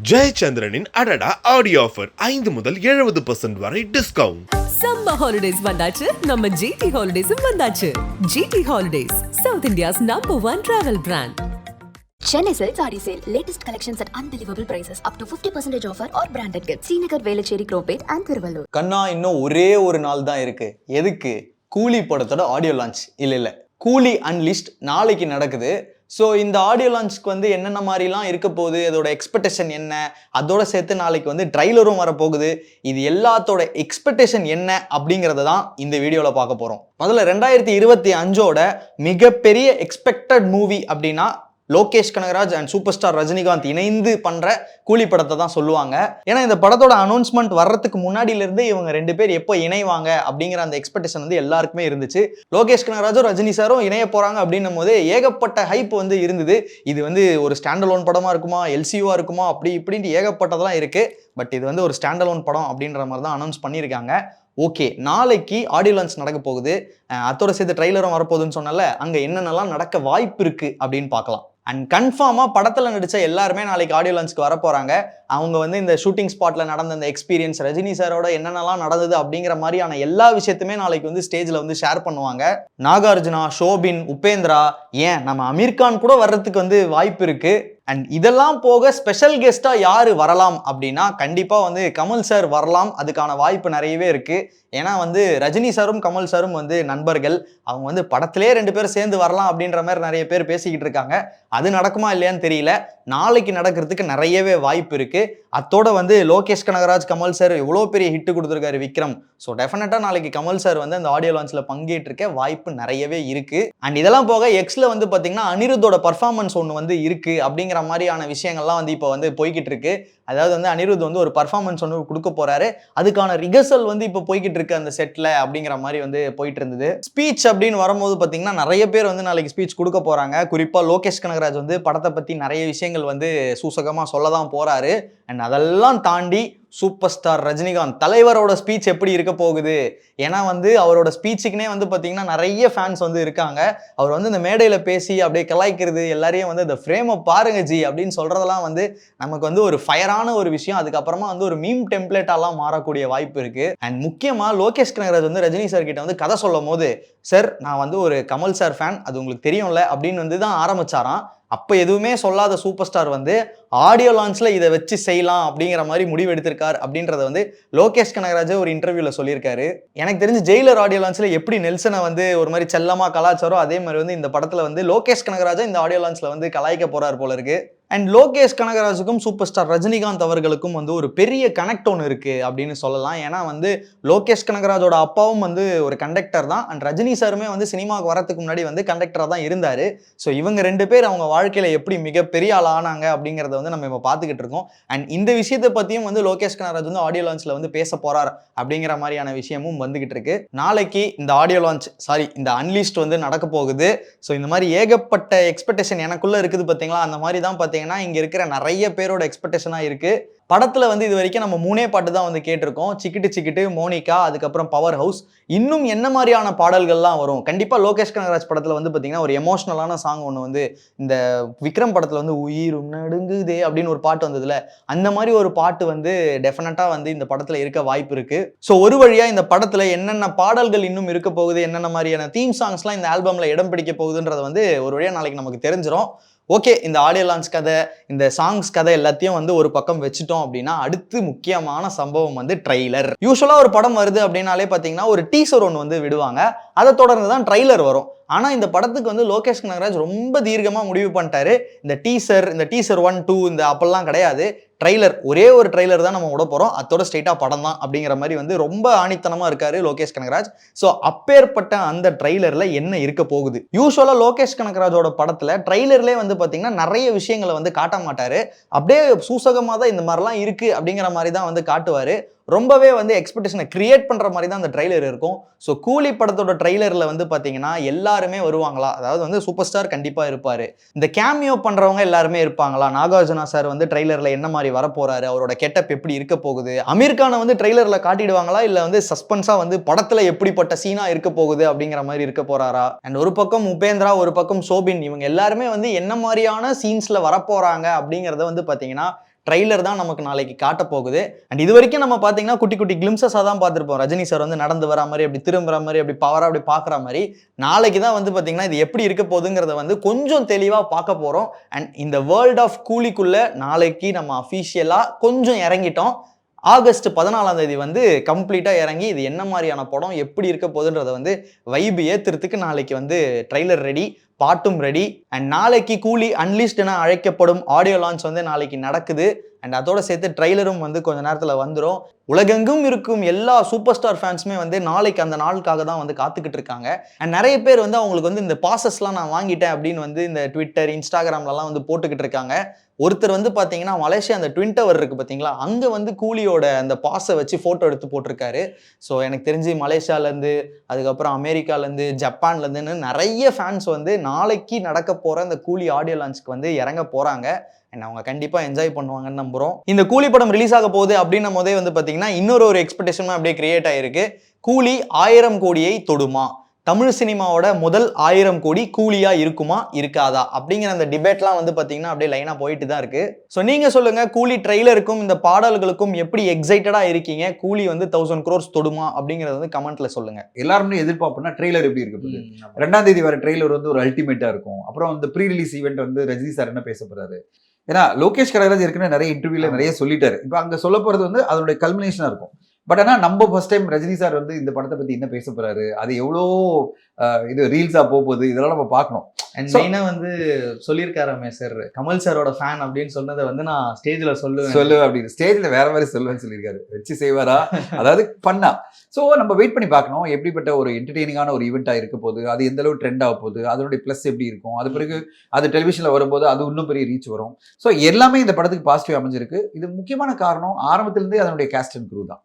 ஜெயச்சந்திரனின் அடடா audio offer 5 முதல் 70% வரை டிஸ்கவுண்ட். சம்மர் ஹாலிடேஸ் வந்தாச்சு, நம்ம ஜிடி ஹாலிடேஸும் வந்தாச்சு. GT holidays, south India's #1 travel brand. Chennai Silks Adi Sale. Latest collections at unbelievable prices. Up to 50% offer or branded gifts. Srinagar, Velachery, Cropate and Thiruvallur. கண்ணா இன்னும் ஒரே ஒரு நாள் தான் இருக்கு. எதுக்கு? கூலி படத்தோட ஆடியோ லான்ச். இல்ல கூலி அன்லிஸ்ட் நாளைக்கு நடக்குது. ஸோ இந்த ஆடியோ லான்ச்க்கு வந்து என்னென்ன மாதிரிலாம் இருக்க போகுது, அதோட எக்ஸ்பெக்டேஷன் என்ன, அதோட சேர்த்து நாளைக்கு வந்து ட்ரைலரும் வரப்போகுது. இது எல்லாத்தோட எக்ஸ்பெக்டேஷன் என்ன அப்படிங்கிறத தான் இந்த வீடியோவில் பார்க்க போகிறோம். முதல்ல 2025ஓட மிகப்பெரிய எக்ஸ்பெக்டட் மூவி அப்படின்னா Lokesh Kanagaraj and super star Rajinikanth இணைந்து பண்ற கூலி படத்தை தான் சொல்லுவாங்க. ஏன்னா இந்த படத்தோட அனௌன்ஸ்மெண்ட் வர்றதுக்கு முன்னாடியிலிருந்து இவங்க ரெண்டு பேர் எப்போ இணைவாங்க அப்படிங்கிற அந்த எக்ஸ்பெக்டேஷன் வந்து எல்லாருக்குமே இருந்துச்சு. லோகேஷ் கனகராஜும் ரஜினி சாரும் இணைய போறாங்க அப்படின்னும் போது ஏகப்பட்ட ஹைப் வந்து இருந்தது. இது வந்து ஒரு ஸ்டாண்டலோன் படமா இருக்குமா, எல்சியூவா இருக்குமா, அப்படி இப்படின்ட்டு ஏகப்பட்டதெல்லாம் இருக்கு. பட் இது வந்து ஒரு ஸ்டாண்டலோன் படம் அப்படின்ற மாதிரி தான் அனௌன்ஸ் பண்ணியிருக்காங்க. ஓகே, நாளைக்கு ஆடியோ லான்ச் நடக்க போகுது. அதோட சேர்த்து ட்ரைலரும் வரப்போகுதுன்னு சொன்னால அங்க என்னென்னலாம் நடக்க வாய்ப்பு இருக்கு அப்படின்னு பார்க்கலாம். அண்ட் கன்ஃபார்மா படத்துல நடிச்ச எல்லாருமே நாளைக்கு ஆடியோ லான்ச்க்கு வர போறாங்க. அவங்க வந்து இந்த ஷூட்டிங் ஸ்பாட்ல நடந்த இந்த எக்ஸ்பீரியன்ஸ், ரஜினி சாரோட என்னென்னலாம் நடந்தது அப்படிங்கிற மாதிரியான எல்லா விஷயத்துமே நாளைக்கு வந்து ஸ்டேஜ்ல வந்து ஷேர் பண்ணுவாங்க. நாகார்ஜுனா, ஷோபின், உபேந்திரா, ஏன் நம்ம அமீர்கான் கூட வர்றதுக்கு வந்து வாய்ப்பு இருக்கு. அண்ட் இதெல்லாம் போக ஸ்பெஷல் கெஸ்டா யாரு வரலாம் அப்படின்னா கண்டிப்பா வந்து கமல் சார் வரலாம். அதுக்கான வாய்ப்பு நிறையவே இருக்கு. ஏன்னா வந்து ரஜினி சாரும் கமல் சாரும் வந்து நண்பர்கள். அவங்க வந்து படத்திலே ரெண்டு பேரும் சேர்ந்து வரலாம் அப்படின்ற மாதிரி நிறைய பேர் பேசிக்கிட்டு இருக்காங்க. அது நடக்குமா இல்லையான்னு தெரியல. நாளைக்கு நடக்கிறதுக்கு நிறையவே வாய்ப்பு இருக்கு. அத்தோட வந்து லோகேஷ் கனகராஜ், கமல் சார் எவ்வளோ பெரிய ஹிட் கொடுத்துருக்காரு விக்ரம். ஸோ டெஃபினட்டா நாளைக்கு கமல் சார் வந்து அந்த ஆடியோ லான்ச்ல பங்கேற்றிருக்க வாய்ப்பு நிறையவே இருக்கு. அண்ட் இதெல்லாம் போக எக்ஸ்ல வந்து பாத்தீங்கன்னா அனிருத்தோட பர்ஃபார்மன்ஸ் ஒன்று வந்து இருக்கு அப்படிங்கிற மாதிரியான விஷயங்கள்லாம் வந்து இப்போ வந்து போய்கிட்டு இருக்கு. அதாவது வந்து அனிருத் வந்து ஒரு பர்ஃபார்மன்ஸ் ஒன்று கொடுக்க போறாரு. அதுக்கான ரிஹர்சல் வந்து இப்போ போய்கிட்டு இருக்கு அந்த செட்ல அப்படிங்கிற மாதிரி வந்து போயிட்டு இருந்தது. ஸ்பீச் அப்படின்னு வரும்போது பாத்தீங்கன்னா நிறைய பேர் வந்து நாளைக்கு ஸ்பீச் கொடுக்க போறாங்க. குறிப்பா லோகேஷ் கனகராஜ் வந்து படத்தை பத்தி நிறைய விஷயங்கள் வந்து சூசகமா சொல்லதான் போறாரு. அண்ட் அதெல்லாம் தாண்டி சூப்பர் ஸ்டார் ரஜினிகாந்த் தலைவரோட ஸ்பீச் எப்படி இருக்க போகுது. ஏன்னா வந்து அவரோட ஸ்பீச்சுக்குனே வந்து பார்த்தீங்கன்னா நிறைய ஃபேன்ஸ் வந்து இருக்காங்க. அவர் வந்து இந்த மேடையில் பேசி அப்படியே கலாய்க்கிறது, எல்லாரையும் வந்து இந்த ஃப்ரேமை பாருங்க ஜி அப்படின்னு சொல்றதெல்லாம் வந்து நமக்கு வந்து ஒரு ஃபயரான ஒரு விஷயம். அதுக்கப்புறமா வந்து ஒரு மீம் டெம்ப்ளேட்டாலாம் மாறக்கூடிய வாய்ப்பு இருக்கு. அண்ட் முக்கியமாக லோகேஷ் கனகராஜ் வந்து ரஜினி சார் கிட்ட வந்து கதை சொல்லும் போது, சார் நான் வந்து ஒரு கமல் சார் ஃபேன், அது உங்களுக்கு தெரியும்ல அப்படின்னு வந்து தான் ஆரம்பிச்சாராம். அப்போ எதுவுமே சொல்லாத சூப்பர் ஸ்டார் வந்து ஆடியோ லான்ச்ல இதை வச்சு செய்யலாம் அப்படிங்கிற மாதிரி முடிவு எடுத்திருக்காரு அப்படின்றத வந்து லோகேஷ் கனகராஜ் ஒரு இன்டர்வியூல சொல்லியிருக்காரு. எனக்கு தெரிஞ்சு ஜெயிலர் ஆடியோ லான்ச்ல எப்படி நெல்சனை வந்து ஒரு மாதிரி செல்லமா கலாச்சாரோ அதே மாதிரி வந்து இந்த படத்துல வந்து லோகேஷ் கனகராஜ் இந்த ஆடியோ லான்ச்ல வந்து கலாய்க்க போறாரு போல இருக்கு. அண்ட் லோகேஷ் கனகராஜுக்கும் சூப்பர் ஸ்டார் ரஜினிகாந்த் அவர்களுக்கும் வந்து ஒரு பெரிய கனெக்ட் ஒன்று இருக்கு அப்படின்னு சொல்லலாம். ஏன்னா வந்து லோகேஷ் கனகராஜோட அப்பாவும் வந்து ஒரு கண்டக்டர் தான். அண்ட் ரஜினி சாருமே வந்து சினிமாவுக்கு வரதுக்கு முன்னாடி வந்து கண்டக்டரா தான் இருந்தாரு. ஸோ இவங்க ரெண்டு பேர் அவங்க வாழ்க்கையில எப்படி மிகப்பெரிய ஆள் ஆனாங்க அப்படிங்கிறத வந்து நம்ம இப்போ பார்த்துக்கிட்டு இருக்கோம். அண்ட் இந்த விஷயத்தை பத்தியும் வந்து லோகேஷ் கனகராஜ் வந்து ஆடியோ லான்ச்ல வந்து பேச போறார் அப்படிங்கிற மாதிரியான விஷயமும் வந்துகிட்டு இருக்கு. நாளைக்கு இந்த ஆடியோ லான்ச் இந்த அன்லிஸ்ட் வந்து நடக்க போகுது. ஸோ இந்த மாதிரி ஏகப்பட்ட எக்ஸ்பெக்டேஷன் எனக்குள்ள இருக்குது பார்த்தீங்களா. அந்த மாதிரி தான் பார்த்தீங்கன்னா இங்க இருக்கிற நிறைய பேரோட எக்ஸ்பெக்டேஷனா இருக்கு. படத்துல வந்து இது வரைக்கும் நம்ம 3 பாட்டு தான் வந்து கேட்டிருக்கோம். சிக்கிட்டு சிக்கிட்டு, மோனிகா, அதுக்கப்புறம் பவர் ஹவுஸ். இன்னும் என்ன மாதிரியான பாடல்கள்லாம் வரும்? கண்டிப்பா லோகேஷ் கனகராஜ் படத்துல வந்து பாத்தீங்கன்னா ஒரு எமோஷனலான சாங் ஒன்று வந்து இந்த விக்ரம் படத்துல வந்து உயிரும் நடுங்குதே அப்படின்னு ஒரு பாட்டு வந்ததுல, அந்த மாதிரி ஒரு பாட்டு வந்து டெஃபினட்டா வந்து இந்த படத்துல இருக்க வாய்ப்பு இருக்கு. ஸோ ஒரு வழியா இந்த படத்துல என்னென்ன பாடல்கள் இன்னும் இருக்க போகுது, என்னென்ன மாதிரியான தீம் சாங்ஸ்லாம் இந்த ஆல்பம்ல இடம் பிடிக்க போகுதுன்றது வந்து ஒரு வழியா நாளைக்கு நமக்கு தெரிஞ்சிடும். ஓகே, இந்த ஆடியோ லான்ச் கதை, இந்த சாங்ஸ் கதை எல்லாத்தையும் வந்து ஒரு பக்கம் வச்சுட்டோம் அப்படின்னா அடுத்து முக்கியமான சம்பவம் வந்து ட்ரைலர். யூஸ்வலா ஒரு படம் வருது அப்படின்னாலே பார்த்தீங்கன்னா ஒரு டீசர் ஒன்று வந்து விடுவாங்க. அதை தொடர்ந்து தான் ட்ரைலர் வரும். ஆனா இந்த படத்துக்கு வந்து லோகேஷ் கனகராஜ் ரொம்ப தீர்க்கமா முடிவு பண்ணிட்டாரு. இந்த டீசர் 1, 2 இந்த அப்பெல்லாம் கிடையாது. ட்ரைலர், ஒரே ஒரு ட்ரைலர் தான் நம்ம விட போறோம், அதோட ஸ்ட்ரெயிட்டா படம் தான் அப்படிங்கிற மாதிரி வந்து ரொம்ப ஆணித்தனமா இருக்காரு லோகேஷ் கனகராஜ். ஸோ அப்பேற்பட்ட அந்த ட்ரைலர்ல என்ன இருக்க போகுது? யூஸ்வலா லோகேஷ் கனகராஜோட படத்துல ட்ரைலர்லேயே வந்து பாத்தீங்கன்னா நிறைய விஷயங்களை வந்து காட்ட மாட்டாரு. அப்படியே சூசகமா தான் இந்த மாதிரிலாம் இருக்கு அப்படிங்கிற மாதிரி தான் வந்து காட்டுவாரு. ரொம்பவே வந்து எக்ஸ்பெக்டேஷனை கிரியேட் பண்ற மாதிரி தான் அந்த ட்ரைலர் இருக்கும். ஸோ கூலி படத்தோட ட்ரைலர்ல வந்து பாத்தீங்கன்னா எல்லாருமே வருவாங்களா? அதாவது வந்து சூப்பர் ஸ்டார் கண்டிப்பா இருப்பாரு. இந்த கேமியோ பண்றவங்க எல்லாருமே இருப்பாங்களா? நாகார்ஜுனா சார் வந்து ட்ரைலர்ல என்ன மாதிரி வரப்போறாரு, அவரோட கெட்டப் எப்படி இருக்க போகுது, அமீர்கானை வந்து ட்ரைலர்ல காட்டிடுவாங்களா, இல்ல வந்து சஸ்பென்ஸா வந்து படத்துல எப்படிப்பட்ட சீனா இருக்க போகுது அப்படிங்கிற மாதிரி இருக்க போறாரா? அண்ட் ஒரு பக்கம் உபேந்திரா, ஒரு பக்கம் ஷோபின், இவங்க எல்லாருமே வந்து என்ன மாதிரியான சீன்ஸ்ல வரப்போறாங்க அப்படிங்கறத வந்து பாத்தீங்கன்னா ட்ரைலர் தான் நமக்கு நாளைக்கு காட்ட போகுது. அண்ட் இது வரைக்கும் நம்ம பார்த்தீங்கன்னா குட்டி குட்டி கிளிம்சஸாக தான் பார்த்துருப்போம். ரஜினி சார் வந்து நடந்து வரா மாதிரி, அப்படி திரும்புற மாதிரி, அப்படி பவராக அப்படி பார்க்குற மாதிரி. நாளைக்கு தான் வந்து பார்த்தீங்கன்னா இது எப்படி இருக்க போகுதுங்கிறத வந்து கொஞ்சம் தெளிவாக பார்க்க போகிறோம். அண்ட் இந்த வேர்ல்ட் ஆஃப் கூலிக்குள்ளே நாளைக்கு நம்ம அஃபீஷியலாக கொஞ்சம் இறங்கிட்டோம். ஆகஸ்ட் 14 வந்து கம்ப்ளீட்டாக இறங்கி இது என்ன மாதிரியான படம், எப்படி இருக்க போகுதுன்றதை வந்து வைபு ஏற்றுறதுக்கு நாளைக்கு வந்து ட்ரைலர் ரெடி, பாட்டும் ரெடி. அண்ட் நாளைக்கு கூலி அன்லிஸ்ட் என அழைக்கப்படும் ஆடியோ லான்ச் வந்து நாளைக்கு நடக்குது. அண்ட் அதோட சேர்த்து ட்ரைலரும் வந்து கொஞ்ச நேரத்தில் வந்துடும். உலகெங்கும் இருக்கும் எல்லா சூப்பர் ஸ்டார் ஃபேன்ஸுமே வந்து நாளைக்கு அந்த நாளுக்காக தான் வந்து காத்துக்கிட்டு இருக்காங்க. அண்ட் நிறைய பேர் வந்து அவங்களுக்கு வந்து இந்த பாசஸ்லாம் நான் வாங்கிட்டேன் அப்படின்னு வந்து இந்த ட்விட்டர், இன்ஸ்டாகிராம்லலாம் வந்து போட்டுக்கிட்டு இருக்காங்க. ஒருத்தர் வந்து பார்த்தீங்கன்னா மலேசியா அந்த ட்வின் டவர் இருக்குது பார்த்தீங்களா, அங்கே வந்து கூலியோட அந்த பாஸை வச்சு ஃபோட்டோ எடுத்து போட்டிருக்காரு. ஸோ எனக்கு தெரிஞ்சு மலேசியாவிலேருந்து, அதுக்கப்புறம் அமெரிக்காலேருந்து, ஜப்பான்லேருந்துன்னு நிறைய ஃபேன்ஸ் வந்து நாளைக்கு நடக்க போகிற இந்த கூலி ஆடியோ லான்ச்சுக்கு வந்து இறங்க போகிறாங்க. அண்ட் அவங்க கண்டிப்பாக என்ஜாய் பண்ணுவாங்கன்னு நம்புகிறோம். இந்த கூலி படம் ரிலீஸ் ஆக போகுது அப்படின்னும் போதே வந்து பார்த்தீங்கன்னா இன்னொரு எக்ஸ்பெக்டேஷனும் அப்படியே கிரியேட் ஆகிருக்கு. கூலி 1000 கோடியை தொடுமா, தமிழ் சினிமாவோட முதல் 1000 கோடி கூலியா இருக்குமா இருக்காதா அப்படிங்கிற அந்த டிபேட்லாம் வந்து பார்த்தீங்கன்னா அப்படியே லைனாக போயிட்டு தான் இருக்கு. ஸோ நீங்கள் சொல்லுங்கள், கூலி ட்ரெய்லருக்கும் இந்த பாடல்களுக்கும் எப்படி எக்ஸைட்டடாக இருக்கீங்க? கூலி வந்து 1000 crores தொடுமா அப்படிங்கிறத வந்து கமெண்ட்ல சொல்லுங்க. எல்லாருமே எதிர்பார்ப்போம்னா ட்ரெய்லர் எப்படி இருக்கு போகுது. 2ஆம் தேதி வர ட்ரெய்லர் வந்து ஒரு அல்டிமேட்டா இருக்கும். அப்புறம் வந்து ப்ரீ ரிலீஸ் ஈவெண்ட் வந்து ரஜினி சார் என்ன பேச போறாரு, ஏன்னா லோகேஷ் கனகராஜ் ஏற்கனவே நிறைய இன்டர்வியூல நிறைய சொல்லிட்டாரு. இப்போ அங்க சொல்ல போறது வந்து அதனுடைய கல்மினேஷனா இருக்கும். பட் ஆனால் நம்ம ஃபர்ஸ்ட் டைம் ரஜினி சார் வந்து இந்த படத்தை பத்தி என்ன பேச போறாரு, அது எவ்வளோ இது ரீல்ஸா போகுது, இதெல்லாம் நம்ம பார்க்கணும். அண்ட் மெயினாக வந்து சொல்லியிருக்காராமே சார், கமல் சாரோட ஃபேன் அப்படின்னு சொன்னதை வந்து நான் ஸ்டேஜில் சொல்லுவேன் அப்படின்னு. ஸ்டேஜில் வேற மாதிரி சொல்லுவேன்னு சொல்லியிருக்காரு. வச்சு செய்வாரா, அதாவது பண்ணா. ஸோ நம்ம வெயிட் பண்ணி பார்க்கணும் எப்படிப்பட்ட ஒரு என்டர்டெய்னிங்கான ஒரு ஈவெண்ட்டாக இருக்க போகுது, அது எந்த அளவு ட்ரெண்ட் ஆக போகுது, அதனுடைய ப்ளஸ் எப்படி இருக்கும், அது பிறகு அது டெலிவிஷனில் வரும்போது அது இன்னும் பெரிய ரீச் வரும். ஸோ எல்லாமே இந்த படத்துக்கு பாசிட்டிவ் அமைஞ்சிருக்கு. இது முக்கியமான காரணம் ஆரம்பத்திலேருந்தே அதனுடைய கேஸ்ட் அண்ட் க்ரூ தான்.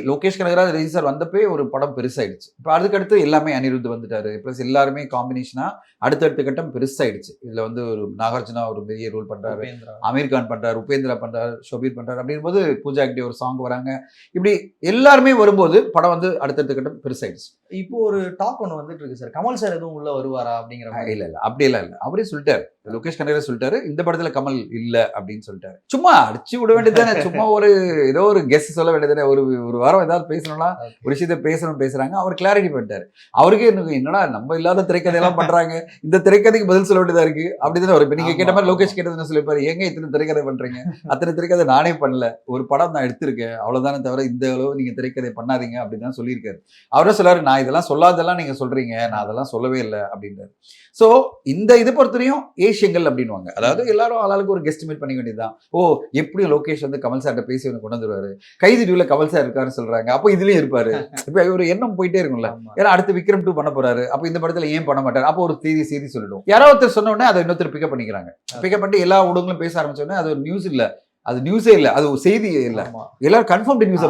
லோகேஷ் கனகராஜ் ரஜினி சார் வந்தப்பே ஒரு படம் பெருசாயிடுச்சு. இப்போ அதுக்கடுத்து எல்லாமே அனிருத் வந்துட்டாரு, ப்ளஸ் எல்லாருமே காம்பினேஷனா அடுத்தடுத்த கட்டம் பெருசாயிடுச்சு. இதுல வந்து ஒரு நாகார்ஜுனா ஒரு பெரிய ரோல் பண்றாரு, அமீர் கான் பண்றாரு, உபேந்திரா பண்றாரு, ஷோபீர் பண்றாரு. அப்படின் போது பூஜா ஹெக்டே ஒரு சாங் வராங்க. இப்படி எல்லாருமே வரும்போது படம் வந்து அடுத்தடுத்த கட்டம் பெருசாயிடுச்சு. இப்போ ஒரு டாக் ஒன்று வந்துட்டு இருக்கு சார், கமல் சார் எதுவும் உள்ள வருவாரா அப்படிங்கிற மாதிரி. இல்ல அப்படி எல்லாம் இல்லை, அவரே சொல்லிட்டாரு. லோகேஷ் கனகராஜ் சொல்லிட்டாரு இந்த படத்துல கமல் இல்ல அப்படின்னு சொல்லிட்டாரு. சும்மா அடிச்சு விட வேண்டியதானே, சும்மா ஒரு ஏதோ ஒரு கெஸ்ட் சொல்ல வேண்டியதானே. ஒரு வாரம் ஏதாவது பேசணும்னா ஒரு விஷயத்த பேசுறாங்க, அவர் கிளாரிட்டி பண்ணிட்டாரு. அவருக்கே என்னடா நம்ம இல்லாத திரைக்கதையெல்லாம் பண்றாங்க, இந்த திரைக்கதைக்கு பதில் சொல்ல வேண்டியதா இருக்கு அப்படிதான் வரும். இப்ப நீங்க கேட்ட மாதிரி லோகேஷ் கேட்டதுன்னு சொல்லிப்பாரு, ஏங்க இத்தனை திரைக்கதை பண்றீங்க, அத்தனை திரைக்கதை நானே பண்ணல, ஒரு படம் நான் எடுத்திருக்கேன் அவ்வளவுதானே தவிர இந்த அளவு நீங்க திரைக்கதை பண்ணாதீங்க அப்படின்னு சொல்லியிருக்காரு. அவரே சொல்லாரு, நான் இதெல்லாம் சொல்லாதெல்லாம் நீங்க சொல்றீங்க, நான் அதெல்லாம் சொல்லவே இல்லை அப்படின்றாரு. ஸோ இந்த இதை பொறுத்தவரையும் ஏஷியங்கள் அப்படின்வாங்க, அதாவது எல்லாரும் ஆளாளுக்கு ஒரு கெஸ்ட் மீட் பண்ணிக்க வேண்டியதுதான். ஓ எப்படியும் லோகேஷ் வந்து கமல் சார்ட்ட பேசி கொண்டு வந்துருவாரு, கைதி டியூல கமல் சார் இருக்காருன்னு சொல்றாங்க, அப்போ இதுலயும் இருப்பாரு. இப்ப ஒரு எண்ணம் போயிட்டே இருக்கும்ல. ஏன்னா அடுத்து விக்ரம் 2 பண்ண போறாரு, அப்போ இந்த படத்துல ஏன் பண்ண மாட்டாரு, அப்போ ஒரு செய்தி சொல்லிடும். யாராவது ஒருத்தர் சொன்ன உடனே அதை இன்னொருத்தர் பிக்கப் பண்ணிக்கிறாங்க. பிக்கப் பண்ணிட்டு எல்லா ஊடகங்களும் பேச ஆரம்பிச்ச உடனே அது ஒரு நியூஸ் இல்ல, அது நியூஸே இல்ல, அது ஒரு செய்தி இல்ல, எல்லாரும் கன்ஃபார்ம் நியூஸ்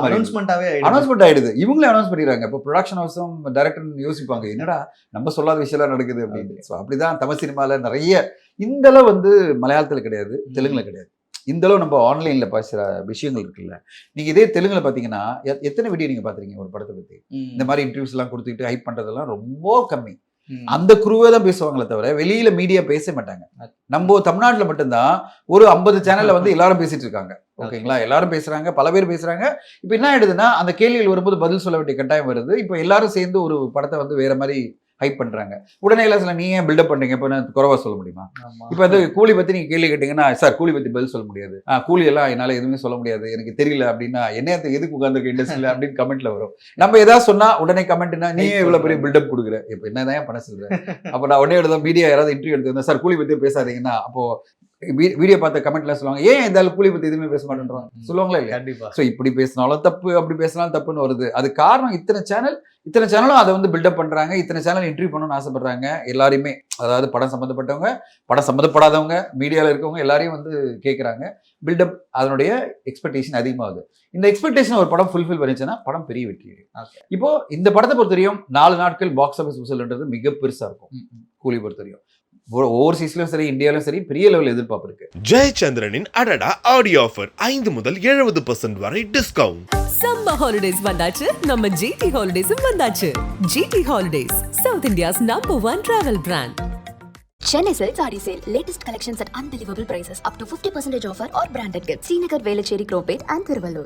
அனௌன்ஸ்மெண்ட் ஆயிடுது. இவங்களே அனௌன்ஸ் பண்ணிடுறாங்க. இப்போ ப்ரொடக்ஷன் ஹவுஸும் டைரக்டர் யோசிப்பாங்க, என்னடா நம்ம சொல்லாத விஷயம் நடக்குது அப்படின்னு. ஸோ அப்படிதான் தமிழ் சினிமால நிறைய இந்த அளவு வந்து மலையாளத்துல கிடையாது, தெலுங்குல கிடையாது. இந்த அளவு நம்ம ஆன்லைன்ல பேசுற விஷயங்கள் இருக்குல்ல. நீங்க இதே தெலுங்குல பாத்தீங்கன்னா எத்தனை வீடியோ நீங்க பாத்துறீங்க ஒரு படத்தை பத்தி, இந்த மாதிரி இன்டர்வியூஸ் எல்லாம் கொடுத்துக்கிட்டு ஹைப் பண்றதெல்லாம் ரொம்ப கம்மி. அந்த குருவே தான் பேசுவாங்களே தவிர வெளியில மீடியா பேச மாட்டாங்க. நம்ம தமிழ்நாட்டுல மட்டும்தான் ஒரு 50 சேனல்ல வந்து எல்லாரும் பேசிட்டு இருக்காங்க. ஓகேங்களா, எல்லாரும் பேசுறாங்க, பல பேர் பேசுறாங்க. இப்ப என்ன ஆயிடுதுன்னா அந்த கேள்விகள் வரும்போது பதில் சொல்ல வேண்டிய கட்டாயம் வருது. இப்ப எல்லாரும் சேர்ந்து ஒரு படத்தை வந்து வேற மாதிரி ஹைப் பண்றாங்க. உடனே எல்லாம் சொல்ல, நீ ஏன் பில்டப் பண்றீங்க, இப்ப குறைவா சொல்ல முடியுமா? இப்ப வந்து கூலி பத்தி நீங்க கேள்வி கேட்டீங்கன்னா, சார் கூலி பத்தி பதில் சொல்ல முடியாது, கூலி எல்லாம் என்னால எதுவுமே சொல்ல முடியாது, எனக்கு தெரியல அப்படின்னா என்ன எதுக்கு உட்கார்ந்துருக்க இண்டஸ்ட்ரியில அப்படின்னு கமெண்ட்ல வரும். நம்ம ஏதாவது சொன்னா உடனே கமெண்ட்னா நீ இவ்வளவு பெரிய பில்டப் கொடுக்குற, இப்ப என்னதான் பண்ண சொல்றேன். அப்ப நான் உடனே எடுத்தோம் மீடியா யாராவது இன்டர்வியூ எடுத்து, சார் கூலி பத்தி பேசாதீங்கன்னா, அப்போ வீடியோ பார்த்த கமெண்ட்ல சொல்லுவாங்க, ஏன் இந்த கூலி பத்தி எதுவுமே பேச மாட்டேன்றோம் சொல்லுவாங்களா இல்லையா? கண்டிப்பா. ஸோ இப்படி பேசினாலும் தப்பு, அப்படி பேசினாலும் தப்புன்னு வருது. அது காரணம் இத்தனை சேனலும் அதை வந்து பில்டப் பண்றாங்க, இத்தனை சேனல் இன்டர்வியூ பண்ணணும்னு ஆசைப்படுறாங்க எல்லாருமே. அதாவது படம் சம்மந்தப்பட்டவங்க, படம் சம்மந்தப்படாதவங்க, மீடியாவில் இருக்கவங்க எல்லாரையும் வந்து கேட்குறாங்க. பில்டப் அதனுடைய எக்ஸ்பெக்டேஷன் அதிகமாகுது. இந்த எக்ஸ்பெக்டேஷன் ஒரு படம் ஃபுல்ஃபில் பண்ணிச்சுன்னா படம் பெரிய வெற்றி. இப்போ இந்த படத்தை பொறுத்தவரையும் 4 நாட்கள் பாக்ஸ் ஆஃபீஸ் வசூல்ன்றது மிக பெருசா இருக்கும். கூலி பொறுத்தவரையும் ஓவர்சீஸ்லயும் சரி, இந்தியாவிலும் சரி, பெரிய லெவல் எதிர்பார்ப்பு இருக்கு. ஜெயச்சந்திரனின் அடடா ஆடியோ ஆஃபர் 5 முதல் 70% வரை டிஸ்கவுண்ட். சம்மர் ஹாலிடேஸ் வந்தாச்சு, நம்ம ஜிடி ஹாலிடேஸும் வந்தாச்சு. GT holidays, south India's number 1 travel brand. Chennai Silks Adi Sale. Latest collections at unbelievable prices. Up to 50% offer or branded gifts. Srinagar, Velachery, Cropate and Thiruvallur.